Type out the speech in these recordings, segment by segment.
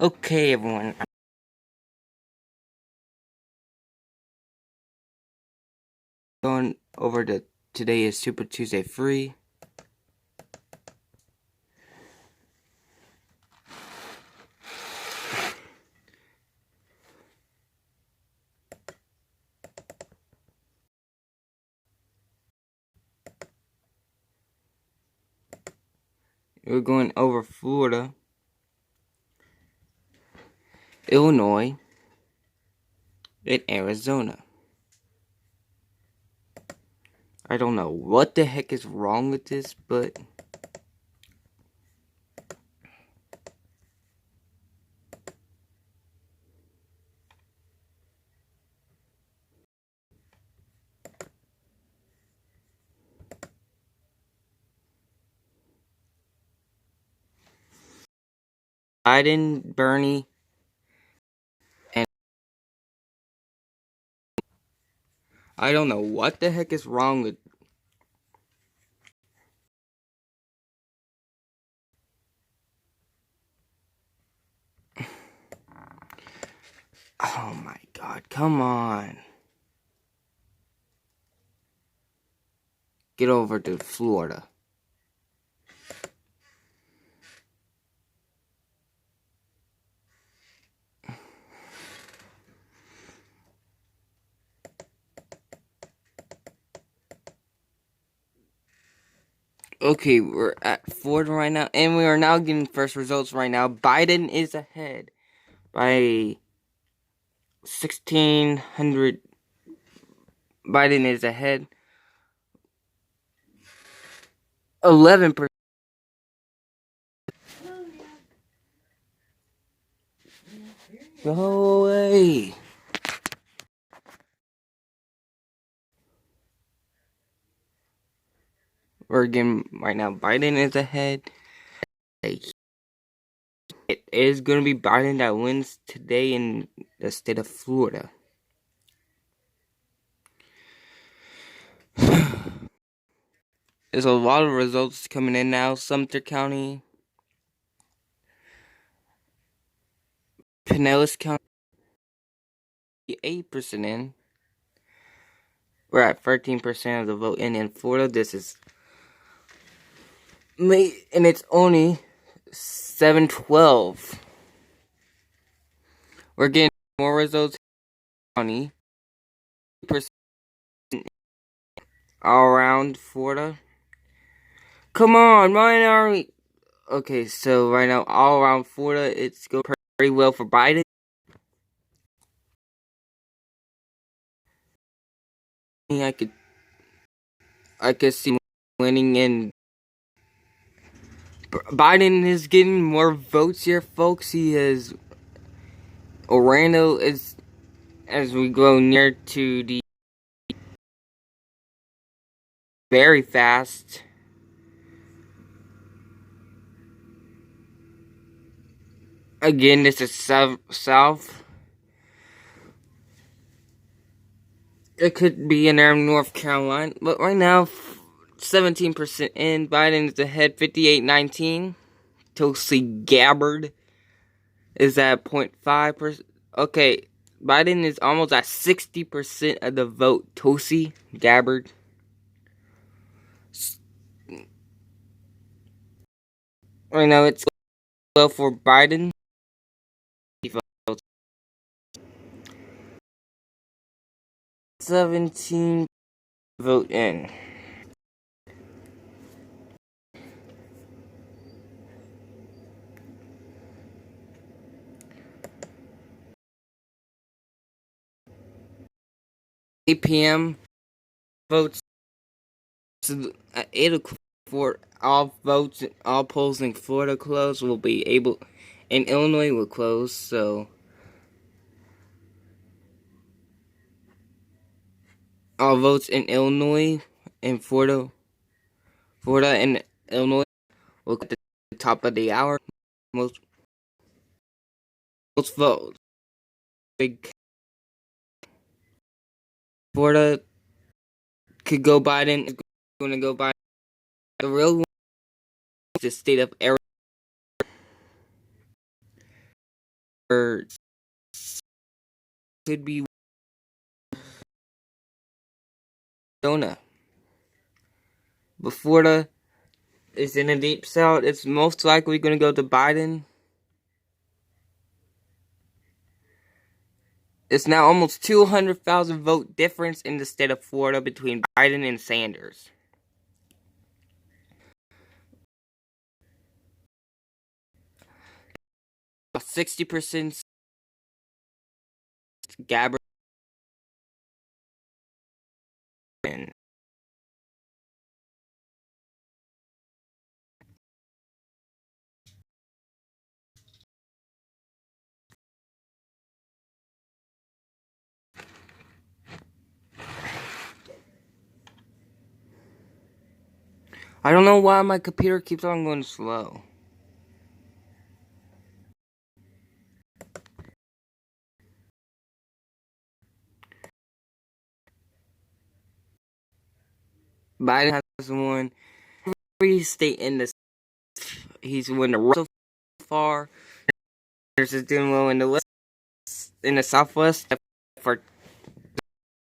Okay, everyone. I'm going over to today is Super Tuesday free. We're going over Florida, Illinois, and Arizona. I don't know what the heck is wrong with this, but Biden, Bernie, and I don't know what the heck is wrong with. Oh my god, come on. Get over to Florida. Okay, we're at Florida right now, and we are now getting first results right now. Biden is ahead by 1,600. Biden is ahead 11%. Go away. We're getting right now. Biden is ahead. It is going to be Biden that wins today in the state of Florida. There's a lot of results coming in now. Sumter County, Pinellas County, 8% in. We're at 13% of the vote in Florida. This is May, and it's only 7:12. We're getting more results. County, percent all around Florida. Come on, why are we? Okay, so right now, all around Florida, it's going pretty well for Biden. I could see winning, and Biden is getting more votes here, folks. He has Orlando is as we go near to the very fast. Again, this is south. It could be in North Carolina, but right now, 17% in. Biden is ahead, 58-19. Tulsi Gabbard is at 0.5%. Okay, Biden is almost at 60% of the vote. Tulsi Gabbard. Right now, it's well for Biden. 17 vote in. p.m. votes at 8 o'clock for all votes, all polls in Florida close. Will be able, in Illinois will close. So all votes in Illinois and Florida and Illinois will at the top of the hour. Most votes. Big Florida could go Biden. Is going to go Biden. The real one is the state of Arizona. could be Arizona. But Florida is in a deep south. It's most likely going to go to Biden. It's now almost 200,000 vote difference in the state of Florida between Biden and Sanders. About 60% Gabbard. I don't know why my computer keeps on going slow. Biden has won every state in this. He's won the so far. Sanders is doing well in the west, in the southwest for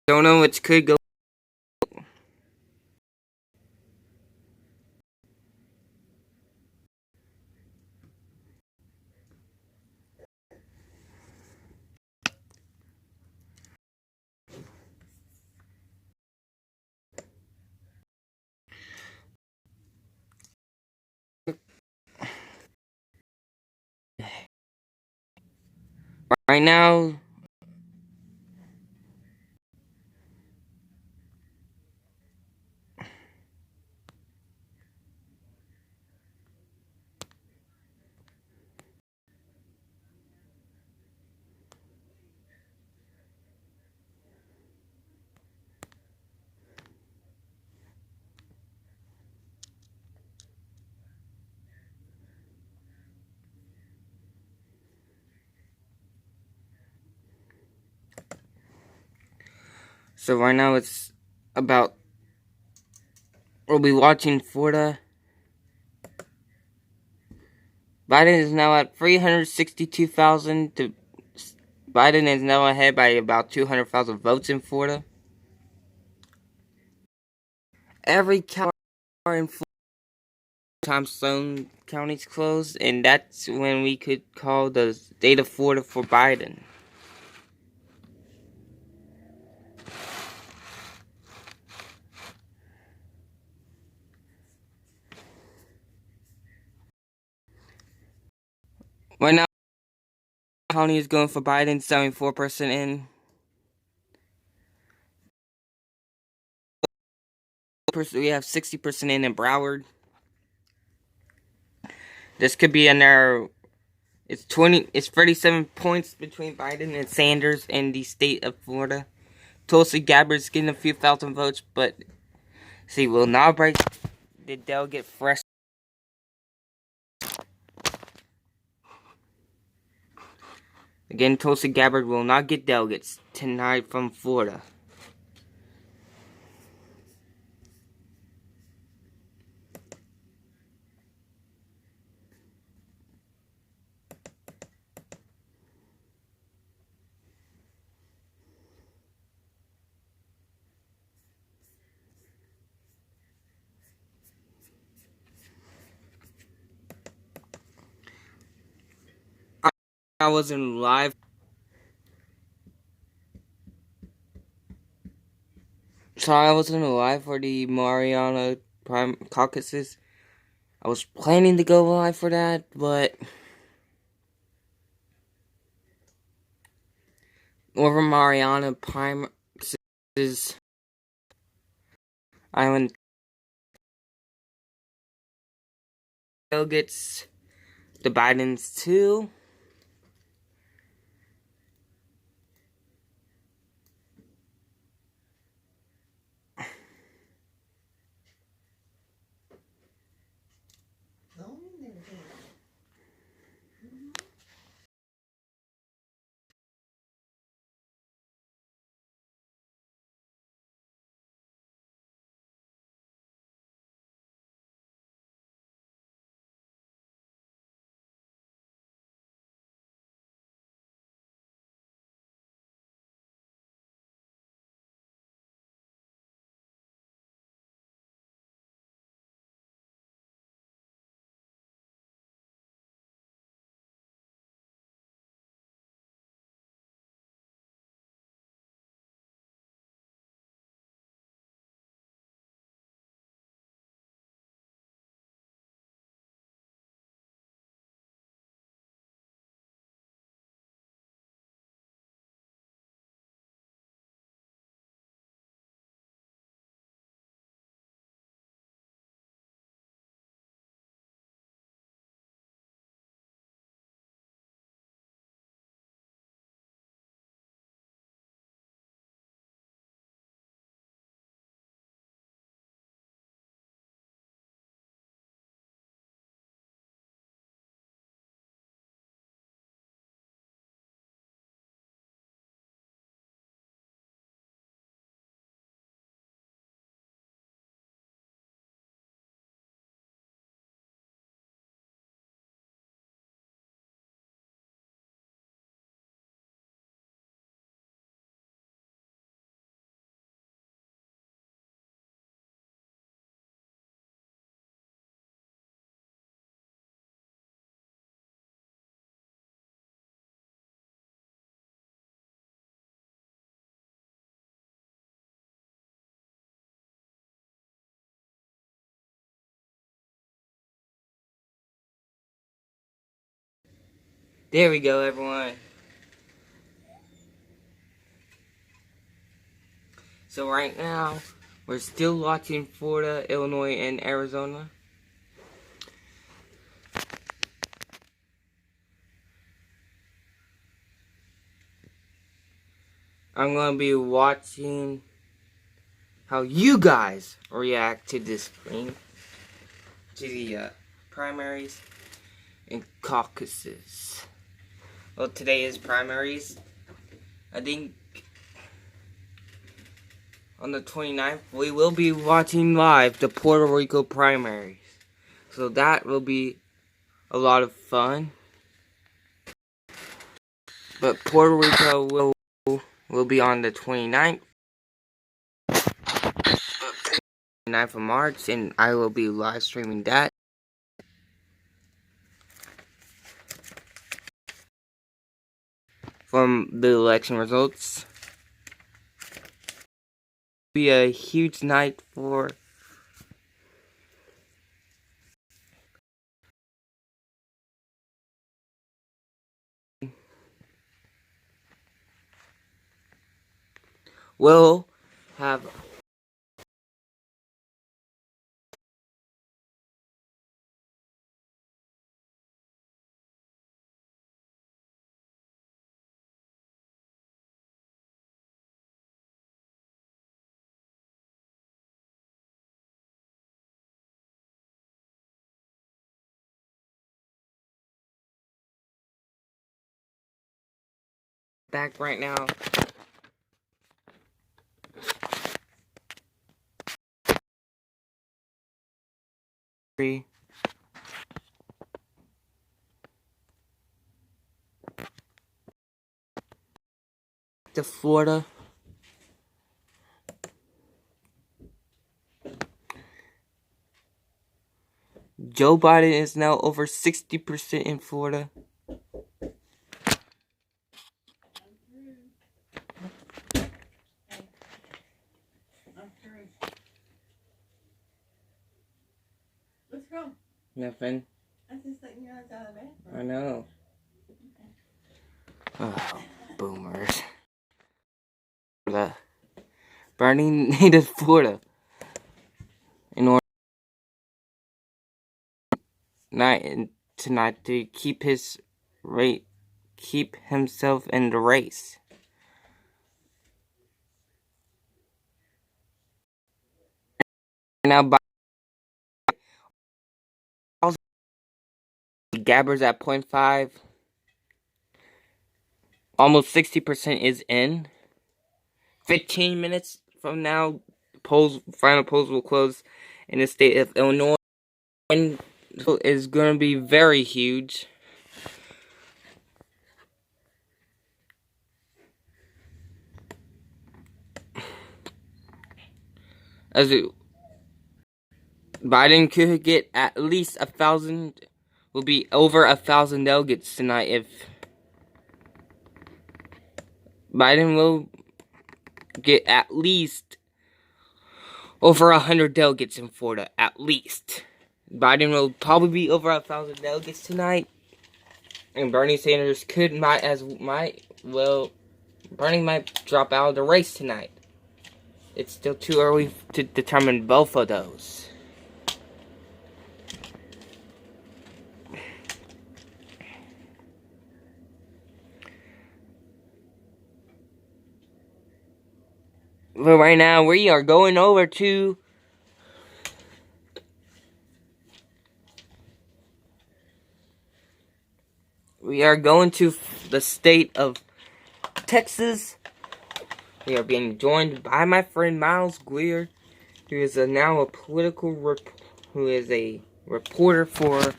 Arizona, which could go. Right now, it's about. We'll be watching Florida. Biden is now at 362,000 to. Biden is now ahead by about 200,000 votes in Florida. Every county in Florida, Thompson County's closed, and that's when we could call the state of Florida for Biden. Right now, county is going for Biden, 74% in. We have 60% in Broward. This could be in there. It's 37 points between Biden and Sanders in the state of Florida. Tulsi Gabbard's getting a few thousand votes, but she will not break the delegate threshold. Again, Tulsi Gabbard will not get delegates tonight from Florida. I wasn't live. Sorry, I wasn't alive for the Mariana Prime Caucuses. I was planning to go live for that, but over Mariana Prime Island delegates, the Bidens too. There we go, everyone. So right now, we're still watching Florida, Illinois, and Arizona. I'm going to be watching how you guys react to this screen, to the primaries and caucuses. Well, today is primaries. I think on the 29th, we will be watching live the Puerto Rico primaries. So that will be a lot of fun. But Puerto Rico will be on the 29th. 9th of March, and I will be live streaming that. From the election results. Be a huge night for we'll have back right now. To Florida. Joe Biden is now over 60% in Florida. Let's go. Nothing. I just letting you guys out of bed. I know. Oh, boomers. Florida. Bernie needed Florida in order tonight to keep himself in the race. Now, Gabbard's at 0.5. Almost 60% is in. 15 minutes from now, final polls will close in the state of Illinois. And is going to be very huge. Biden could get at least 1,000, will be over 1,000 delegates tonight if Biden will get at least over 100 delegates in Florida, at least. Biden will probably be over 1,000 delegates tonight, and Bernie Sanders Bernie might drop out of the race tonight. It's still too early to determine both of those. But right now, we are going over to the state of Texas. We are being joined by my friend Miles Greer, who is now a who is a reporter for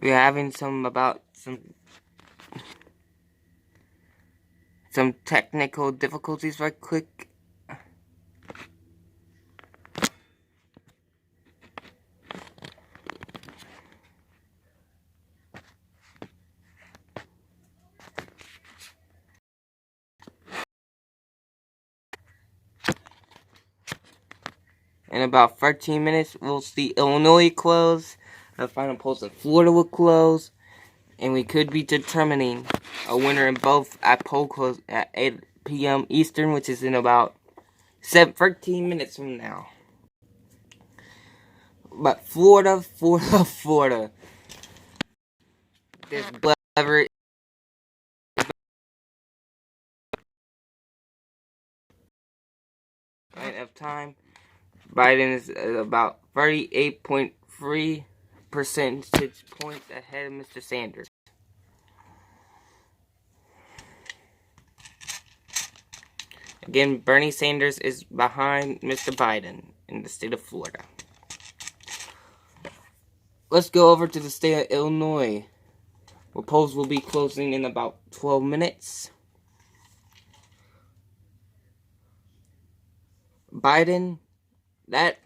We're having some technical difficulties right quick. In about 13 minutes, we'll see Illinois close. The final polls in Florida will close. And we could be determining a winner in both at poll close at 8 p.m. Eastern, which is in about 13 minutes from now. But Florida. This clever of time. Biden is at about 38.3 percentage points ahead of Mr. Sanders. Again, Bernie Sanders is behind Mr. Biden in the state of Florida. Let's go over to the state of Illinois, where polls will be closing in about 12 minutes. Biden, that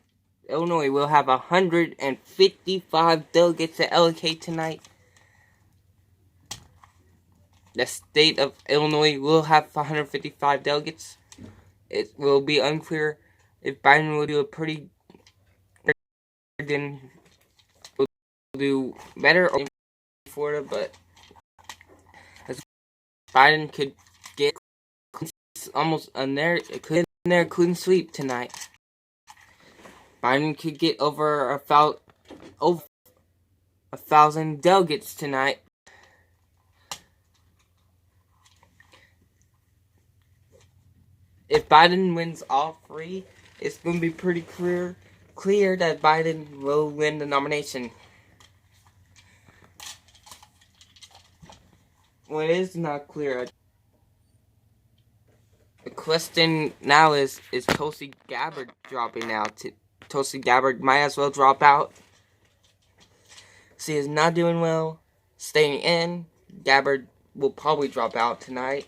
Illinois will have 155 delegates to allocate tonight. The state of Illinois will have 155 delegates. It will be unclear if Biden will do a pretty will do better or Florida, but as Biden could get almost in there clean sweep tonight. Biden could get over 1,000 delegates tonight. If Biden wins all three, it's going to be pretty clear that Biden will win the nomination. What is not clear, the question now is Tulsi Gabbard dropping out? Tulsi Gabbard might as well drop out. She is not doing well. Staying in, Gabbard will probably drop out tonight.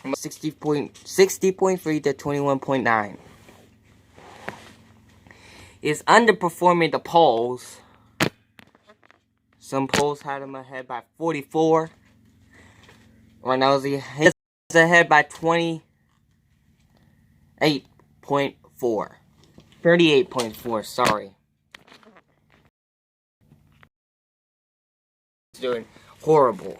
60.3 to 21.9. Is underperforming the polls. Some polls had him ahead by 44. Right now he's ahead by 28.4. 38.4, sorry. He's doing horrible.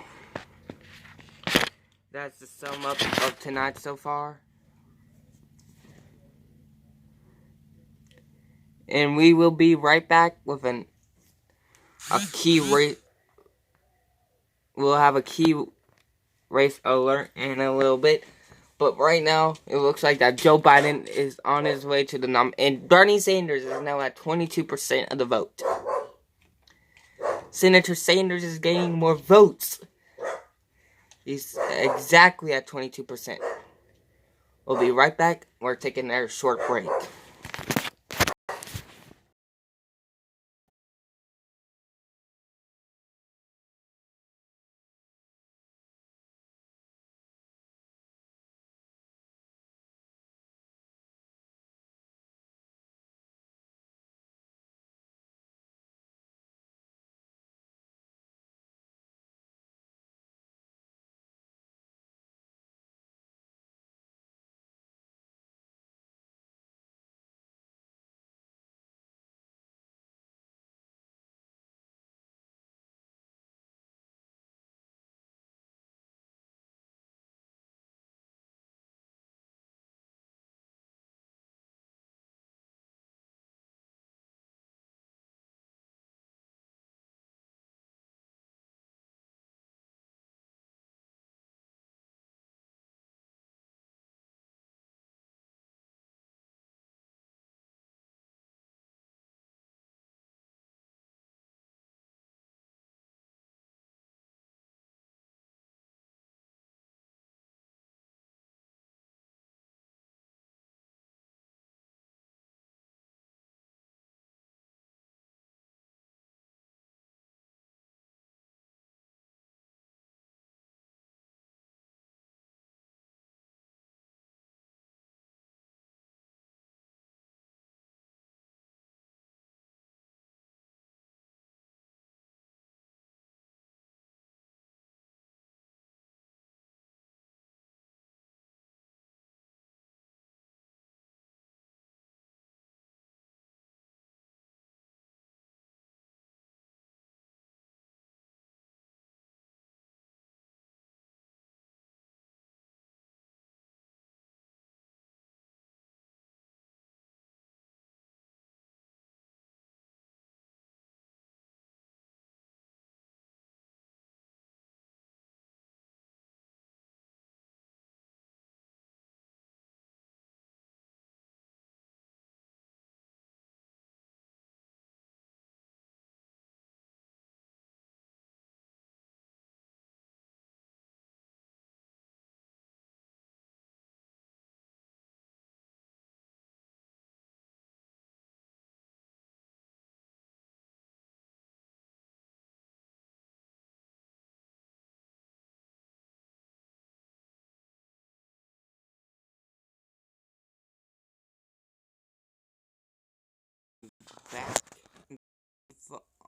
That's the sum up of tonight so far. And we will be right back with a key race. We'll have a key race alert in a little bit. But right now, it looks like that Joe Biden is on his way to the and Bernie Sanders is now at 22% of the vote. Senator Sanders is gaining more votes. He's exactly at 22%. We'll be right back. We're taking a short break.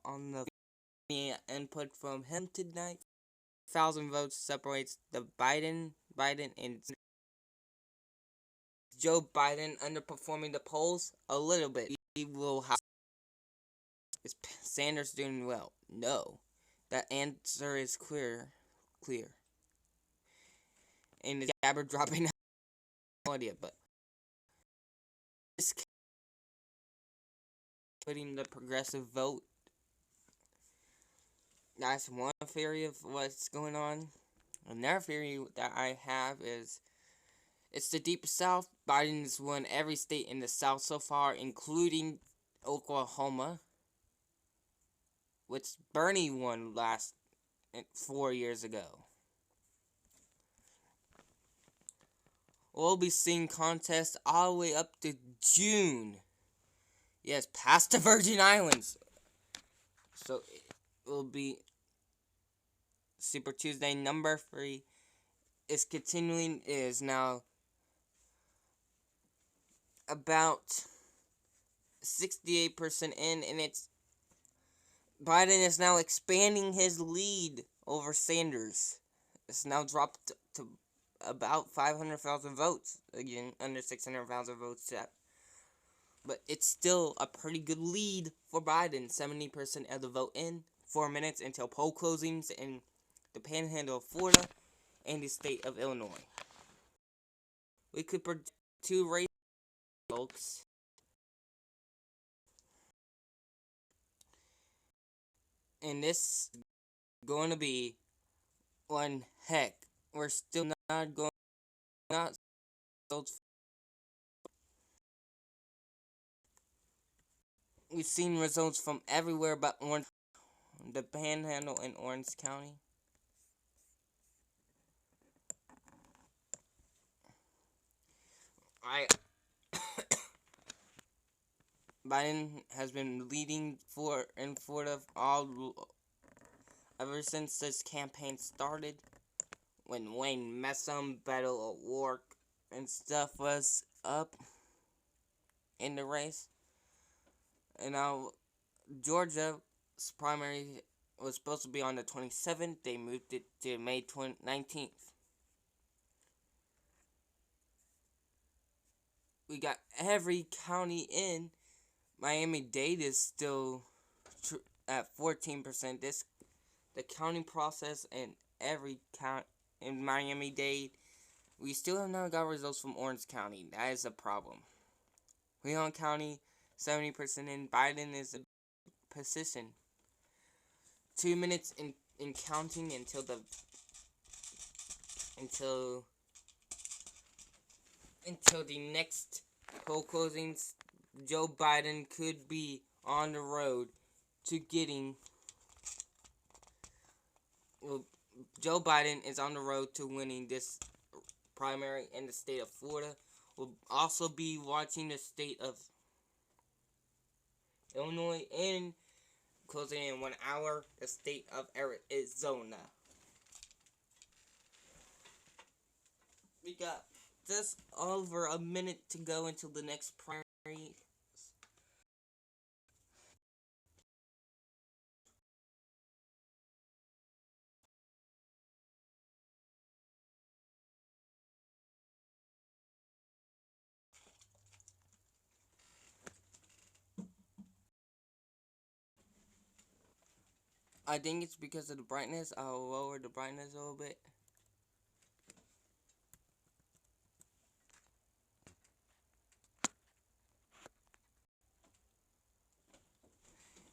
on the input from him tonight. 1,000 votes separates the Biden and Joe Biden underperforming the polls a little bit. He will have. Is Sanders doing well? No. That answer is clear. And is Gabbard dropping out? No idea, but this putting the progressive vote. That's one theory of what's going on. Another theory that I have is it's the Deep South. Biden's won every state in the South so far, including Oklahoma, which Bernie won 4 years ago. We'll be seeing contests all the way up to June. Yes, past the Virgin Islands. So it will be Super Tuesday number 3 is continuing. It is now about 68% in, and Biden is now expanding his lead over Sanders. It's now dropped to about 500,000 votes. Again, under 600,000 votes. But it's still a pretty good lead for Biden. 70% of the vote in. 4 minutes until poll closings in the Panhandle of Florida and the state of Illinois. We could predict 2 races, folks. And this is going to be one heck. We're still not going. We've seen results from everywhere but the Panhandle in Orange County. Biden has been leading in Florida ever since this campaign started. When Wayne Messam, Beto O'Rourke, and stuff was up in the race. And now Georgia's primary was supposed to be on the 27th. They moved it to May 19th. We got every county in. Miami-Dade is still at 14%. The counting process in every count in Miami-Dade. We still have not got results from Orange County. That is a problem. Leon County, 70% in. Biden is a position. 2 minutes in counting until the next poll closings. Joe Biden could be on the road to getting. Well, Joe Biden is on the road to winning this primary in the state of Florida. We'll also be watching the state of Illinois and closing in 1 hour, the state of Arizona. We got just over a minute to go until the next primary. I think it's because of the brightness. I'll lower the brightness a little bit.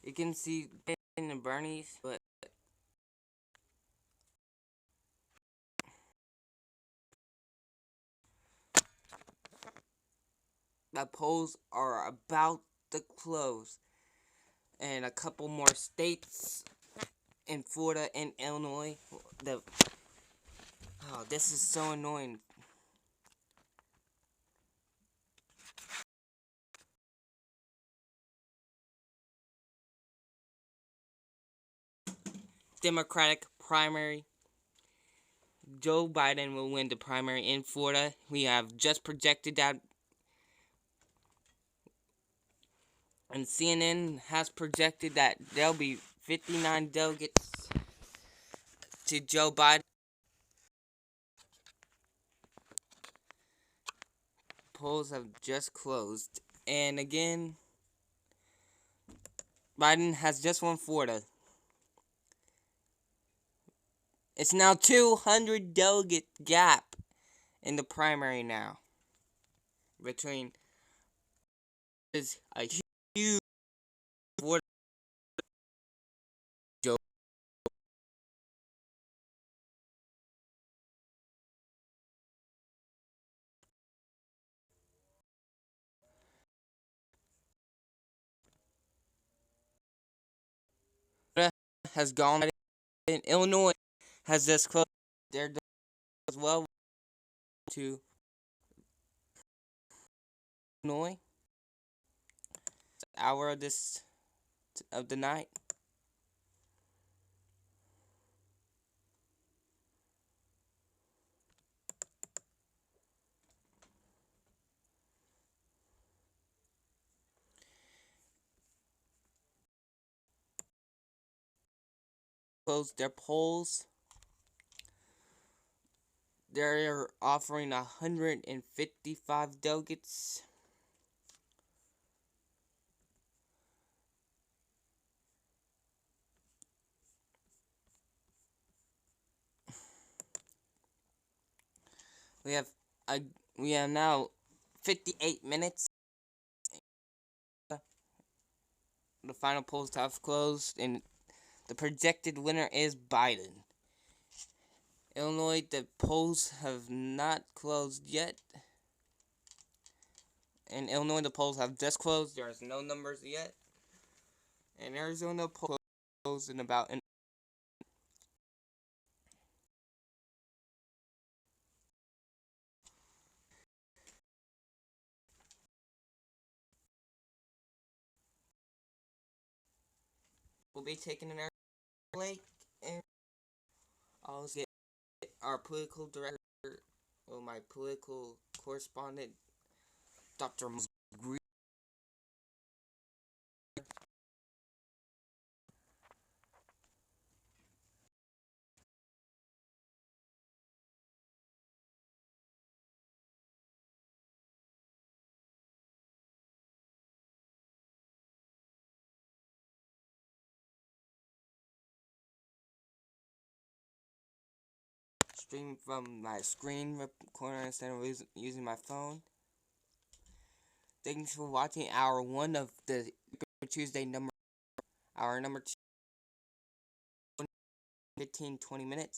You can see in the Bernie's, but the polls are about to close. And a couple more states in Florida and Illinois. This is so annoying. Democratic primary. Joe Biden will win the primary in Florida. We have just projected that. And CNN has projected that there'll be 59 delegates to Joe Biden. Polls have just closed. And again, Biden has just won Florida. It's now 200 delegate gap in the primary now. Between is a huge Florida Joe has gone, and Illinois has just closed their doors as well to Illinois. Hour of the night. Closed their polls. They're offering 155 delegates. We have we have now 58 minutes. The final polls have closed, and the projected winner is Biden. Illinois, the polls have not closed yet. In Illinois, the polls have just closed. There's no numbers yet. And Arizona polls closed in about an will be taking an air break, and I'll get our political director, or my political correspondent, Dr. Green. Stream from my screen recorder instead of using my phone. Thanks for watching hour 1 of the Tuesday hour number 2, 15-20 minutes.